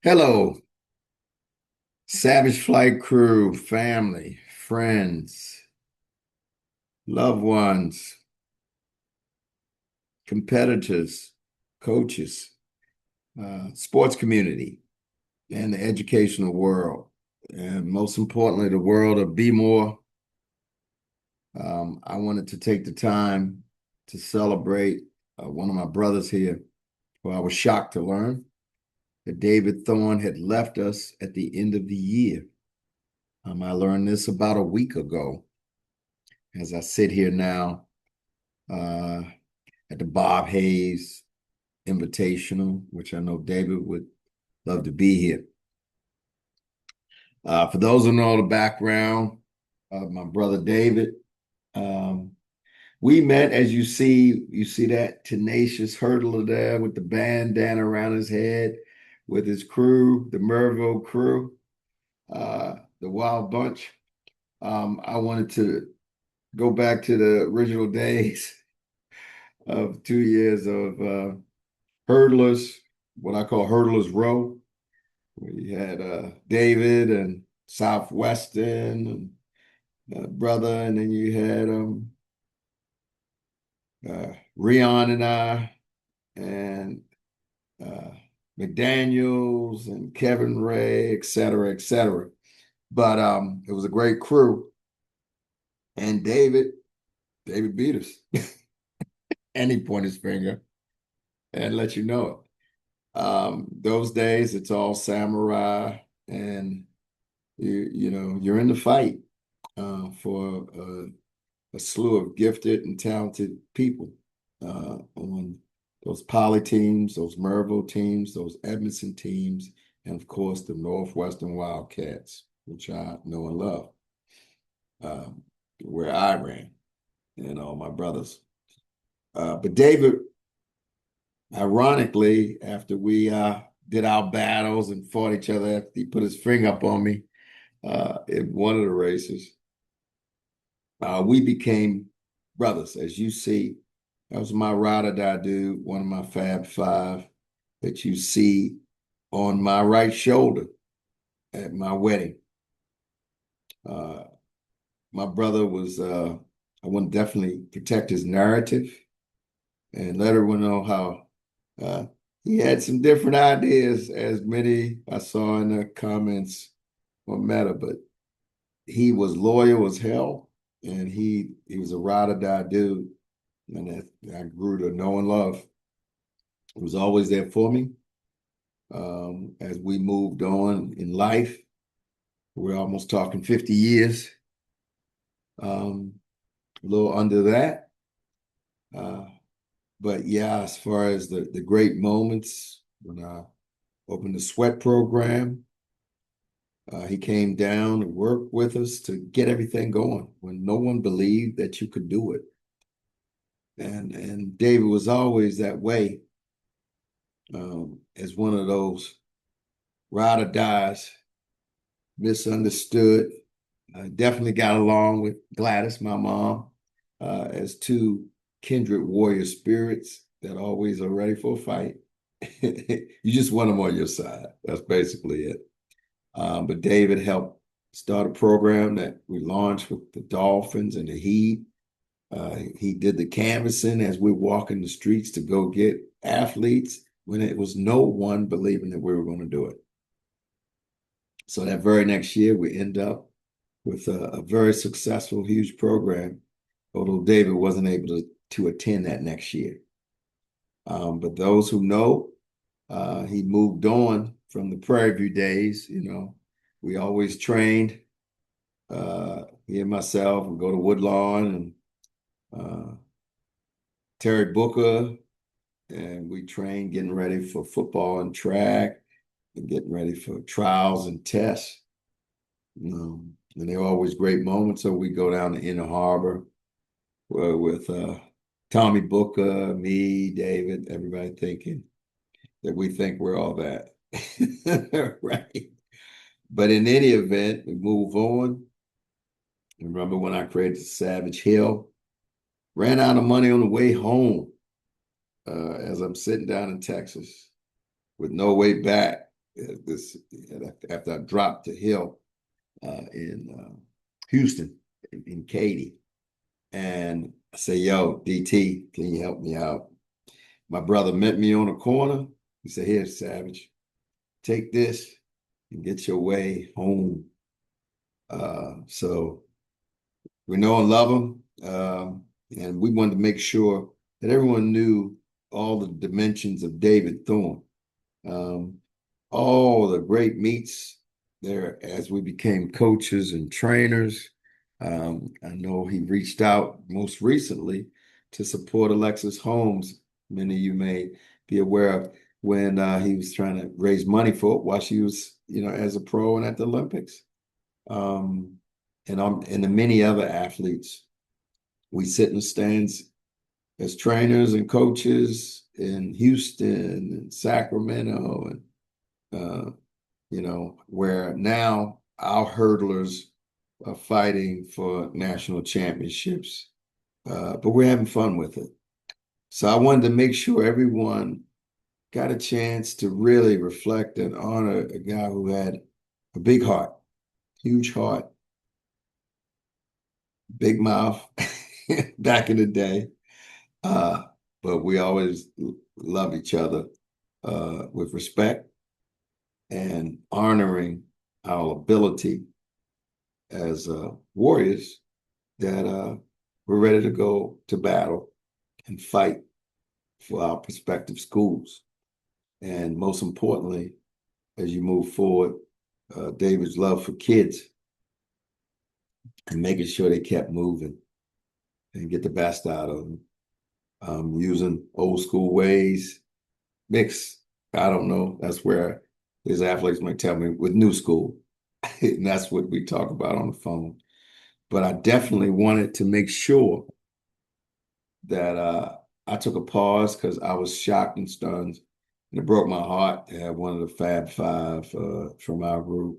Hello, Savage Flight crew, family, friends, loved ones, competitors, coaches, sports community, and the educational world. And most importantly, the world of Be More. I wanted to take the time to celebrate one of my brothers here, who I was shocked to learn that David Thorne had left us at the end of the year. I learned this about a week ago. As I sit here now, uh, at the Bob Hayes Invitational, which I know David would love to be here. For those who know the background of my brother David, um, we met, as you see that tenacious hurdler there with the bandana around his head, with his crew, the Merville crew, the Wild Bunch. I wanted to go back to the original days of 2 years of hurdlers, what I call hurdlers row. We had David and Southwestern and brother, and then you had Rion and I, and uh, McDaniels and Kevin Ray, et cetera, et cetera. But it was a great crew, and David beat us, and he pointed his finger and let you know it. Those days, it's all samurai, and you know you're in the fight for a slew of gifted and talented people on those Poly teams, those Merville teams, those Edmondson teams, and of course the Northwestern Wildcats, which I know and love, um, where I ran and all my brothers. But David, ironically, after we did our battles and fought each other, after he put his finger up on me in one of the races, we became brothers. As you see, that was my ride or die dude, one of my Fab Five that you see on my right shoulder at my wedding. Uh, my brother was, I want to definitely protect his narrative and let everyone know how uh, he had some different ideas, as many I saw in the comments on Meta, but he was loyal as hell, and he was a ride or die dude, and that I grew to know and love. He was always there for me as we moved on in life. We're almost talking 50 years, a little under that. Uh, but yeah, as far as the great moments, when I opened the sweat program, he came down and worked with us to get everything going when no one believed that you could do it. And David was always that way, as one of those ride or dies, misunderstood. I definitely got along with Gladys, my mom, as two kindred warrior spirits that always are ready for a fight. You just want them on your side. That's basically it. But David helped start a program that we launched with the Dolphins and the Heat. He did the canvassing as we're walking the streets to go get athletes when it was no one believing that we were going to do it. So that very next year, we end up with a very successful, huge program, although David wasn't able to attend that next year. But those who know, he moved on from the Prairie View days. You know, we always trained, he and myself would go to Woodlawn and Terry Booker, and we trained getting ready for football and track and getting ready for trials and tests. And they were always great moments. So we go down to Inner Harbor with Tommy Booker, me, David, everybody thinking that we think we're all that. Right. But in any event, we move on. Remember when I created Savage Hill? Ran out of money on the way home as I'm sitting down in Texas with no way back. this after I dropped to Hill in Houston in Katy, and I say, "Yo, DT, can you help me out?" My brother met me on a corner. He said, "Here, Savage, take this and get your way home." So we know and love him, and we wanted to make sure that everyone knew all the dimensions of David Thorne. Um, all the great meets there as we became coaches and trainers. I know he reached out most recently to support Alexis Holmes. Many of you may be aware of when he was trying to raise money for it while she was, as a pro and at the Olympics. Um, and the many other athletes. We sit in the stands as trainers and coaches in Houston and Sacramento and where now our hurdlers are fighting for national championships, but we're having fun with it. So I wanted to make sure everyone got a chance to really reflect and honor a guy who had a big heart, huge heart, big mouth back in the day. Uh, but we always love each other with respect and honoring our ability as warriors that we're ready to go to battle and fight for our prospective schools. And most importantly, as you move forward, David's love for kids and making sure they kept moving and get the best out of them. Using old school ways, mix, I don't know, that's where his athletes might tell me with new school. And that's what we talk about on the phone. But I definitely wanted to make sure that I took a pause because I was shocked and stunned. And it broke my heart to have one of the Fab Five from our group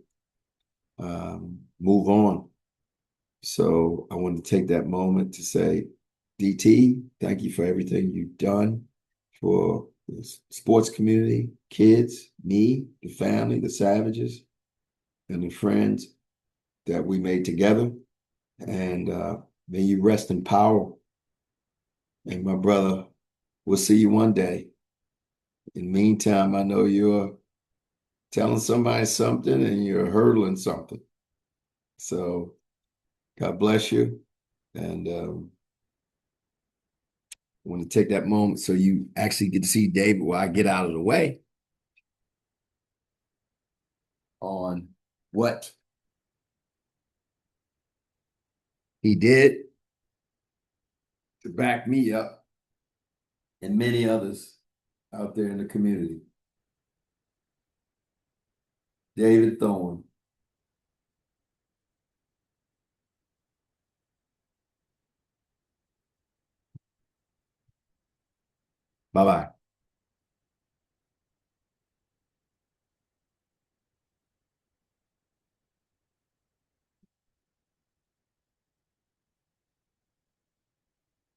move on. So I wanted to take that moment to say, DT, thank you for everything you've done for the sports community, kids, me, the family, the Savages, and the friends that we made together. And may you rest in power. And my brother, we'll see you one day. In the meantime, I know you're telling somebody something and you're hurdling something. So God bless you. And I want to take that moment so you actually get to see David while I get out of the way on what he did to back me up and many others out there in the community. David Thorne. Bye-bye.